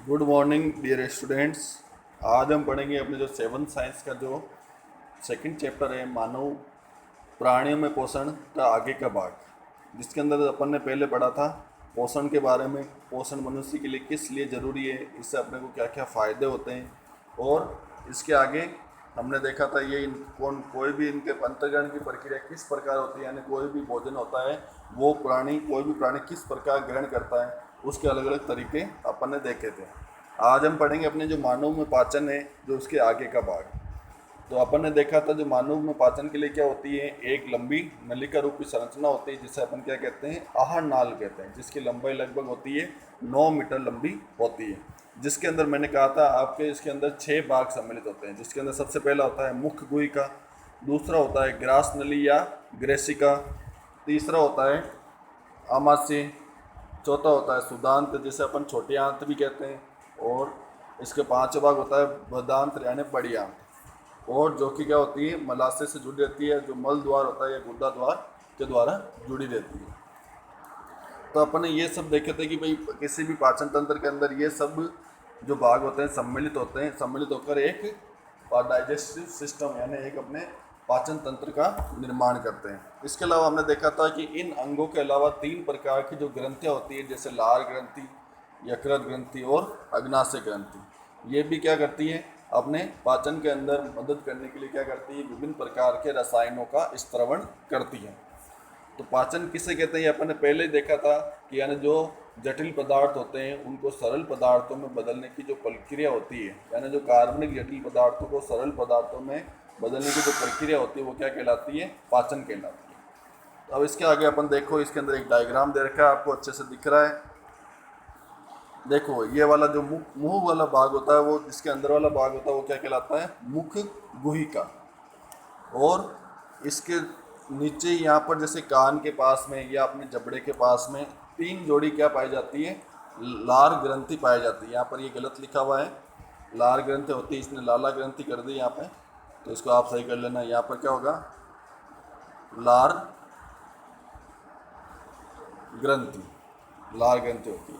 Good morning dear students. आज हम पढ़ेंगे अपने जो सेवन साइंस का जो सेकंड चैप्टर है, मानव प्राणियों में पोषण का आगे का भाग, जिसके अंदर अपन ने पहले पढ़ा था पोषण के बारे में। पोषण मनुष्य के लिए किस लिए ज़रूरी है, इससे अपने को क्या क्या फ़ायदे होते हैं, और इसके आगे हमने देखा था ये कोई भी इनके अंतर्ग्रहण की प्रक्रिया किस प्रकार होती है, यानी कोई भी भोजन होता है वो कोई भी प्राणी किस प्रकार ग्रहण करता है, उसके अलग अलग तरीके अपन ने देखे थे। आज हम पढ़ेंगे अपने जो मानव में पाचन है, जो उसके आगे का भाग। तो अपन ने देखा था जो मानव में पाचन के लिए क्या होती है, एक लंबी नलिका रूपी संरचना होती है जिसे अपन क्या कहते हैं, आहार नाल कहते हैं, जिसकी लंबाई लगभग होती है 9 मीटर लंबी होती है। जिसके अंदर मैंने कहा था आपके, इसके अंदर 6 भाग सम्मिलित होते हैं, जिसके अंदर सबसे पहला होता है मुख्य गुहिका, दूसरा होता है ग्रास नली या ग्रेसिका, तीसरा होता है आमाशय, चौथा होता है सुदांत जिसे अपन छोटी आंत भी कहते हैं, और इसके पांचवा भाग होता है बदांत्र यानी बड़ी आंत, और जो कि क्या होती है मलाशय से जुड़ी रहती है, जो मल द्वार होता है या गुदा द्वार के द्वारा जुड़ी रहती है। तो अपन ने ये सब देखे थे कि भाई किसी भी पाचन तंत्र के अंदर ये सब जो भाग होते हैं सम्मिलित होकर एक डाइजेस्टिव सिस्टम यानी एक अपने पाचन तंत्र का निर्माण करते हैं। इसके अलावा हमने देखा था कि इन अंगों के अलावा 3 प्रकार की जो ग्रंथियाँ होती है, जैसे लार ग्रंथि, यकृत ग्रंथि और अग्नाशय ग्रंथि, ये भी क्या करती है, अपने पाचन के अंदर मदद करने के लिए क्या करती है, विभिन्न प्रकार के रसायनों का स्त्रवण करती है। तो पाचन किसे कहते हैं, ये अपन ने पहले ही देखा था कि यानी जो जटिल पदार्थ होते हैं उनको सरल पदार्थों में बदलने की जो प्रक्रिया होती है, यानी जो कार्बनिक जटिल पदार्थों को सरल पदार्थों में बदलने की जो प्रक्रिया होती है वो क्या कहलाती है, पाचन कहलाती है। तो अब इसके आगे अपन देखो, इसके अंदर एक डायग्राम दे रखा है, आपको अच्छे से दिख रहा है। देखो ये वाला जो मुंह वाला भाग होता है, वो जिसके अंदर वाला भाग होता है वो क्या कहलाता है, मुख गुहिका। और इसके नीचे यहाँ पर जैसे कान के पास में या अपने जबड़े के पास में 3 जोड़ी क्या पाई जाती है, लार ग्रंथि पाई जाती है। यहाँ पर ये गलत लिखा हुआ है, लार ग्रंथि होती है, इसने लाला ग्रंथि कर दी यहाँ पे, तो इसको आप सही कर लेना। यहाँ पर क्या होगा, लार ग्रंथि, लार ग्रंथि होती है,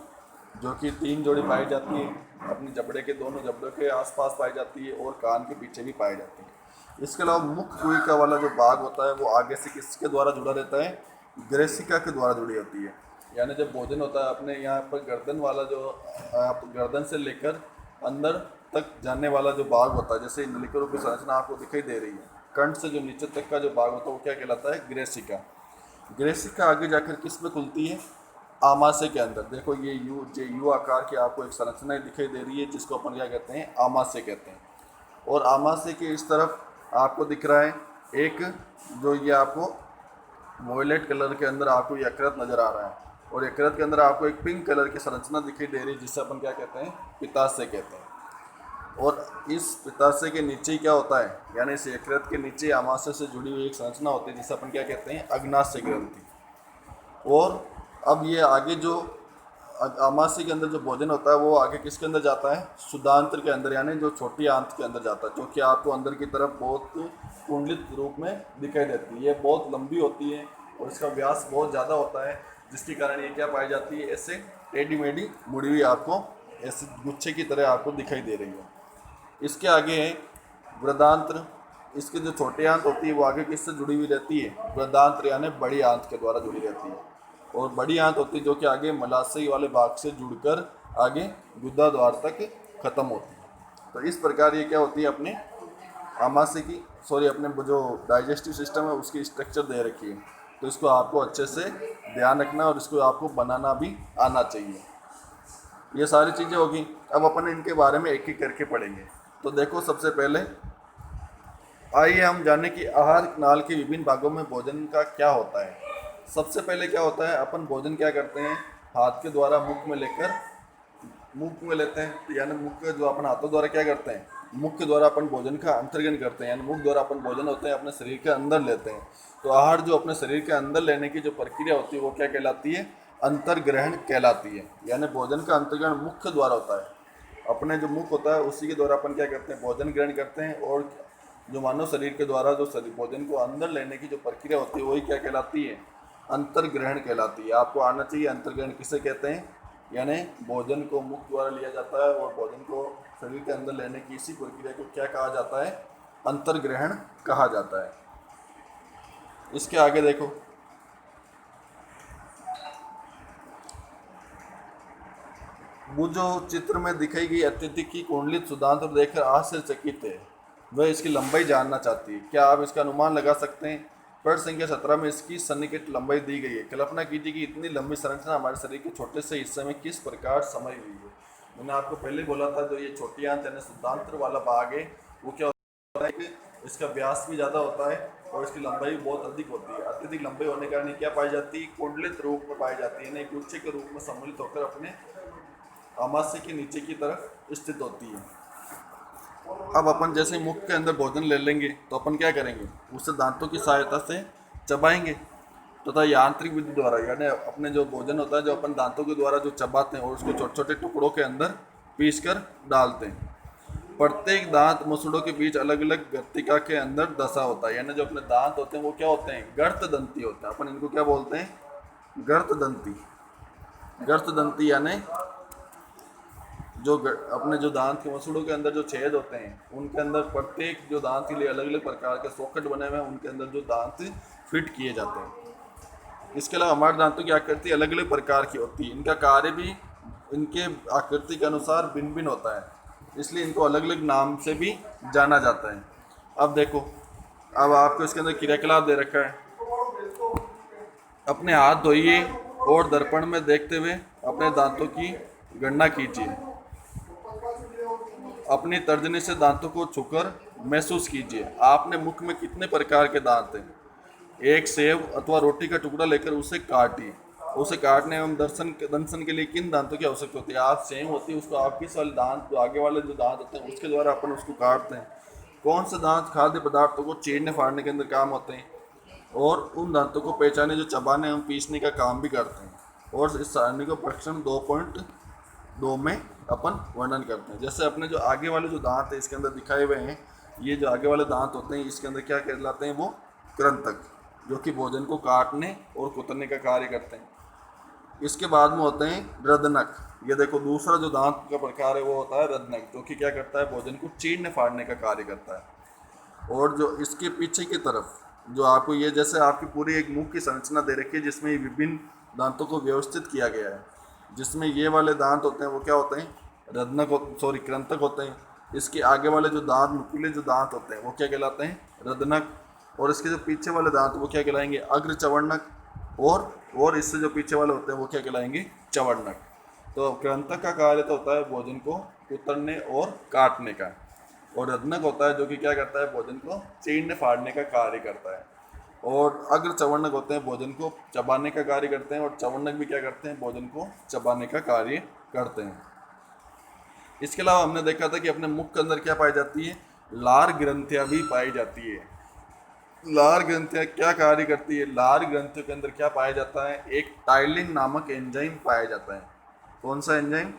जो कि 3 जोड़ी पाई जाती है, अपने जबड़े के दोनों जबड़ों के आसपास पाई जाती है और कान के पीछे भी पाई जाती है। इसके अलावा मुख्य गुहिका वाला जो भाग होता है वो आगे से किसके द्वारा जुड़ा रहता है, ग्रेसिका के द्वारा जुड़ी होती है। यानी जब भोजन होता है अपने यहाँ पर गर्दन वाला जो आप गर्दन से लेकर अंदर तक जाने वाला जो भाग होता है, जैसे नलिका रूपी संरचना आपको दिखाई दे रही है, कंठ से जो नीचे तक का जो भाग होता है वो क्या कहलाता है, ग्रेसिका। ग्रेसिका आगे जाकर किस में खुलती है, आमाशय के अंदर। देखो ये यू आकार की आपको एक संरचना दिखाई दे रही है, जिसको अपन क्या कहते हैं, आमाशय कहते हैं। और आमाशय के इस तरफ आपको दिख रहा है एक, जो ये आपको वॉयलेट कलर के अंदर आपको यकृत नजर आ रहा है, और यकृत के अंदर आपको एक पिंक कलर की संरचना दिखाई दे रही है, जिसे अपन क्या कहते हैं, पित्ताशय कहते हैं। और इस पित्ताशय के नीचे ही क्या होता है, यानी इस यकृत के नीचे आमाशय से जुड़ी हुई एक संरचना होती है, जिसे अपन क्या कहते हैं, अग्नाशय ग्रंथि। और अब ये आगे जो आमाशय के अंदर जो भोजन होता है वो आगे किसके अंदर जाता है, सुदांत्र के अंदर, यानी जो छोटी आंत के अंदर जाता है, जो कि आपको अंदर की तरफ बहुत कुंडलित रूप में दिखाई देती है। ये बहुत लंबी होती है और इसका व्यास बहुत ज़्यादा होता है, जिसके कारण ये क्या पाई जाती है, ऐसे टेढ़ी मेढ़ी मुड़ी हुई आपको ऐसे गुच्छे की तरह आपको दिखाई दे रही है। इसके आगे है वृदांत्र। इसकी जो छोटी आंत होती है वो आगे किससे जुड़ी हुई रहती है, वृदांत्र यानी बड़ी आंत के द्वारा जुड़ी रहती है। और बड़ी आंत होती है जो कि आगे मलाशय वाले भाग से जुड़कर आगे गुदा द्वार तक खत्म होती है। तो इस प्रकार ये क्या होती है, अपने आमाशय की अपने जो डाइजेस्टिव सिस्टम है उसकी स्ट्रक्चर दे रखी है। तो इसको आपको अच्छे से ध्यान रखना और इसको आपको बनाना भी आना चाहिए। ये सारी चीज़ें होगी, अब अपन इनके बारे में एक एक करके पढ़ेंगे। तो देखो सबसे पहले आइए हम जाने कि आहार नाल के विभिन्न भागों में भोजन का क्या होता है। सबसे पहले क्या होता है, अपन भोजन क्या करते हैं, हाथ के द्वारा मुख में लेते हैं, तो यानी मुख के जो अपन हाथों द्वारा क्या करते हैं, मुख के द्वारा अपन भोजन का अंतर्ग्रहण करते हैं, यानी मुख द्वारा अपन भोजन होते हैं अपने शरीर के अंदर लेते हैं। तो आहार जो अपने शरीर के अंदर लेने की जो प्रक्रिया होती है वो क्या कहलाती है, अंतर्ग्रहण कहलाती है। यानी भोजन का अंतर्ग्रहण मुख द्वारा होता है, अपने जो मुख होता है उसी के द्वारा अपन क्या करते हैं, भोजन ग्रहण करते हैं। और जो मानव शरीर के द्वारा जो भोजन को अंदर लेने की जो प्रक्रिया होती है वही क्या कहलाती है, अंतर्ग्रहण कहलाती है। आपको आना चाहिए अंतर्ग्रहण किसे कहते हैं, यानी भोजन को मुख द्वारा लिया जाता है और भोजन को शरीर के अंदर लेने की इसी प्रक्रिया को क्या कहा जाता है? अंतर्ग्रहण कहा जाता है। इसके आगे देखो, वो जो चित्र में दिखाई गई अतिथि की कुंडलित सुदांत देखकर आश्चर्यचकित है, वह इसकी लंबाई जानना चाहती है। क्या आप इसका अनुमान लगा सकते हैं? प्रश्न संख्या 17 में इसकी सन्निकट लंबाई दी गई है। कल्पना कीजिए कि इतनी लंबी संरचना हमारे शरीर के छोटे से हिस्से में किस प्रकार समाई हुई है। मैंने आपको पहले बोला था, जो ये छोटी आंत यानी शुद्धांत्र वाला भाग है, वो क्या होता है कि इसका व्यास भी ज़्यादा होता है और इसकी लंबाई भी बहुत अधिक होती है। अत्यधिक लंबाई होने के कारण क्या पाई जाती है? कुंडलित रूप में पाई जाती है, यानी गुच्छे के रूप में सम्मिलित होकर अपने आमाशय के नीचे की तरफ स्थित होती है। अब अपन जैसे मुख के अंदर भोजन ले लेंगे तो अपन क्या करेंगे? उसे दांतों की सहायता से चबाएंगे तथा यांत्रिक विधि द्वारा, यानी अपने जो भोजन होता है जो अपन दांतों के द्वारा जो चबाते हैं और उसको छोटे छोटे टुकड़ों के अंदर पीस कर डालते हैं। प्रत्येक दांत मसूड़ों के बीच अलग अलग गर्तिका के अंदर दशा होता है, यानी जो अपने दांत होते हैं वो क्या होते हैं? गर्त दंती होते हैं। अपन इनको क्या बोलते हैं? गर्त दंती। गर्त दंती यानी जो अपने जो दांत के मसूड़ों के अंदर जो छेद होते हैं उनके अंदर प्रत्येक जो दांत के लिए अलग अलग प्रकार के सॉकेट बने हुए हैं, उनके अंदर जो दांत फिट किए जाते हैं। इसके अलावा हमारे दांतों की आकृति अलग अलग प्रकार की होती है, इनका कार्य भी इनके आकृति के अनुसार भिन्न भिन्न होता है, इसलिए इनको अलग अलग नाम से भी जाना जाता है। अब देखो, अब आपको इसके अंदर क्रियाकलाप दे रखा है। अपने हाथ धोइए और दर्पण में देखते हुए अपने दांतों की गणना कीजिए। अपनी तर्जनी से दांतों को छूकर महसूस कीजिए। आपने मुख में कितने प्रकार के दांत हैं? एक सेब अथवा रोटी का टुकड़ा लेकर उसे काटिए। उसे काटने एवं दंशन के लिए किन दांतों की आवश्यकता होती है? आप सेम होती है उसको आप किस वाले दांत, जो आगे वाले जो दांत होते हैं उसके द्वारा अपन उसको काटते हैं। कौन से दांत खाद्य पदार्थों को चीरने फाड़ने के अंदर काम होते हैं और उन दांतों को पहचाने जो चबाने एवं पीसने का काम भी करते हैं। और इस सारणी को प्रश्न 2.2 में अपन वर्णन करते हैं। जैसे अपने जो आगे वाले जो दांत है इसके अंदर दिखाए हुए हैं, ये जो आगे वाले दांत होते हैं इसके अंदर क्या कहलाते हैं? वो कृंतक, जो कि भोजन को काटने और कुतरने का कार्य करते हैं। इसके बाद में होते हैं रदनक। ये देखो, दूसरा जो दांत का प्रकार है वो होता है रदनक, जो कि क्या करता है? भोजन को चीरने फाड़ने का कार्य करता है। और जो इसके पीछे की तरफ जो आपको ये जैसे आपकी पूरी एक मुख की संरचना दे रखी है जिसमें विभिन्न दांतों को व्यवस्थित किया गया है, जिसमें ये वाले दांत होते हैं वो क्या होते हैं? कृंतक होते हैं। इसके आगे वाले जो दांत, नुकीले जो दांत होते हैं वो क्या कहलाते हैं? रदनक। और इसके जो पीछे वाले दांत वो क्या कहलाएंगे? अग्र चवर्णक। और इससे जो पीछे वाले होते हैं वो क्या कहलाएंगे? चवर्णक। तो कृंतक का कार्य तो होता है भोजन को कुतरने और काटने का, और रदनक होता है जो कि क्या करता है? भोजन को चीरने फाड़ने का कार्य करता है। और अग्र चवर्णक होते हैं भोजन को चबाने का कार्य करते हैं, और चवर्णक भी क्या करते हैं? भोजन को चबाने का कार्य करते हैं। इसके अलावा हमने देखा था कि अपने मुख के अंदर क्या पाई जाती है? लार ग्रंथियां भी पाई जाती है। लार ग्रंथियां क्या कार्य करती है? लार ग्रंथियों के अंदर क्या पाया जाता है? एक टाइलिन नामक एंजाइम पाया जाता है। कौन सा एंजाइम?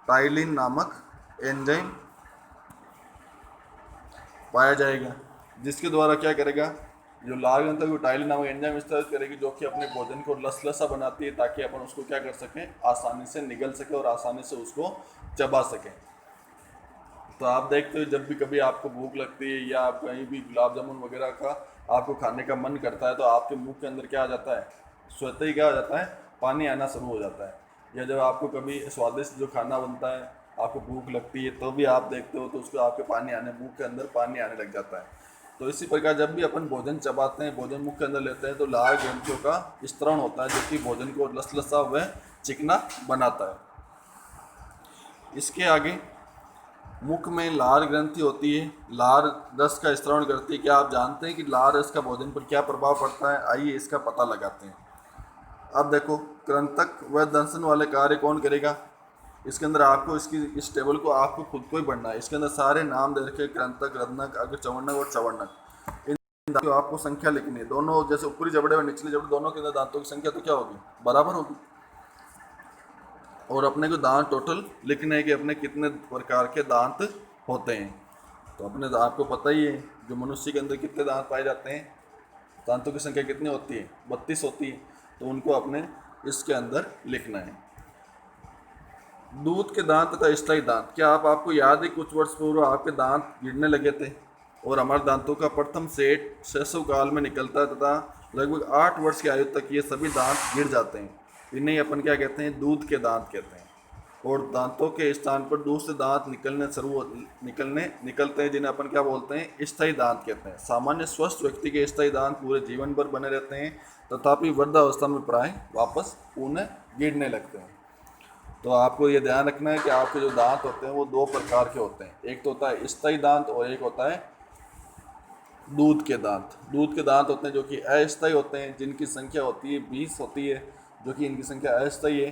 टाइलिन नामक एंजाइम पाया जाएगा, जिसके द्वारा क्या करेगा? जो लार ग्रंथियों को टाइलिन नामक एंजाइम इस्तेमाल करेगी, जो कि अपने भोजन को लसलसा बनाती है ताकि अपन उसको क्या कर सकें? आसानी से निगल सके और आसानी से उसको चबा सकें। तो आप देखते हो जब भी कभी आपको भूख लगती है या आप कहीं भी गुलाब जामुन वगैरह का आपको खाने का मन करता है तो आपके मुंह के अंदर क्या आ जाता है? स्वतः ही क्या आ जाता है? पानी आना शुरू हो जाता है। या जब आपको कभी स्वादिष्ट जो खाना बनता है, आपको भूख लगती है तो भी आप देखते हो तो उसको आपके मुंह के अंदर पानी आने लग जाता है। तो इसी प्रकार जब भी अपन भोजन चबाते हैं, भोजन मुख के अंदर लेते हैं, तो लार ग्रंथियों का स्तरण होता है जो कि भोजन को लसलसा व चिकना बनाता है। इसके आगे मुख में लार ग्रंथि होती है, लार रस का स्त्रवण करती है। क्या आप जानते हैं कि लार रस का भोजन पर क्या प्रभाव पड़ता है? आइए इसका पता लगाते हैं। अब देखो, कृंतक व दंशन वाले कार्य कौन करेगा? इसके अंदर आपको इस टेबल को आपको खुद को ही पढ़ना है। इसके अंदर सारे नाम दे रखे, कृंतक, रदनक, अग्र चवर्णक और चवर्णक। इन दांतों को आपको संख्या लिखनी है। दोनों जैसे ऊपरी जबड़े और निचले जबड़े दोनों के अंदर दांतों की संख्या तो क्या होगी? बराबर होगी। और अपने को दांत टोटल लिखने हैं कि अपने कितने प्रकार के दांत होते हैं। तो अपने आपको पता ही है जो मनुष्य के अंदर कितने दांत पाए जाते हैं, दांतों की संख्या कितनी होती है? 32 होती है। तो उनको अपने इसके अंदर लिखना है। दूध के दांत तथा स्थायी दांत। क्या आपको याद है कुछ वर्ष पूर्व आपके दांत गिरने लगे थे और हमारे दांतों का प्रथम सेट 600 काल में निकलता है तथा लगभग 8 वर्ष की आयु तक ये सभी दांत गिर जाते हैं। इन्हें अपन क्या कहते हैं, दूध के दांत कहते हैं। और दांतों के स्थान पर दूसरे दांत निकलते हैं जिन्हें अपन क्या बोलते हैं, स्थायी दांत कहते हैं। सामान्य स्वस्थ व्यक्ति के स्थायी दांत पूरे जीवन भर बने रहते हैं, तथापि वृद्धावस्था में प्राय वापस पुनः गिरने लगते हैं। तो आपको ये ध्यान रखना है कि आपके जो दांत होते हैं वो दो प्रकार के होते हैं, एक तो होता है स्थायी दांत और एक होता है दूध के दांत। दूध के दांत होते हैं जो कि अस्थायी होते हैं, जिनकी संख्या होती है 20 होती है, जो कि इनकी संख्या अस्थायी है।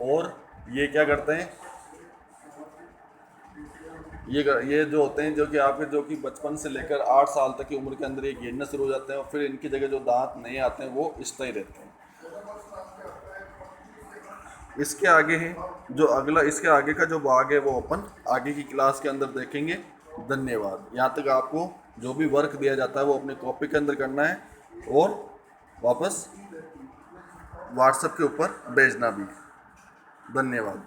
और ये क्या करते हैं, ये जो होते हैं जो कि आपके जो कि बचपन से लेकर 8 साल तक की उम्र के अंदर ये गिरना शुरू हो जाते हैं और फिर इनकी जगह जो दांत नए आते हैं वो स्थायी रहते हैं। इसके आगे है जो अगला, इसके आगे का जो भाग है वो अपन आगे की क्लास के अंदर देखेंगे। धन्यवाद। यहाँ तक आपको जो भी वर्क दिया जाता है वो अपने कॉपी के अंदर करना है और वापस व्हाट्सएप के ऊपर भेजना भी। धन्यवाद।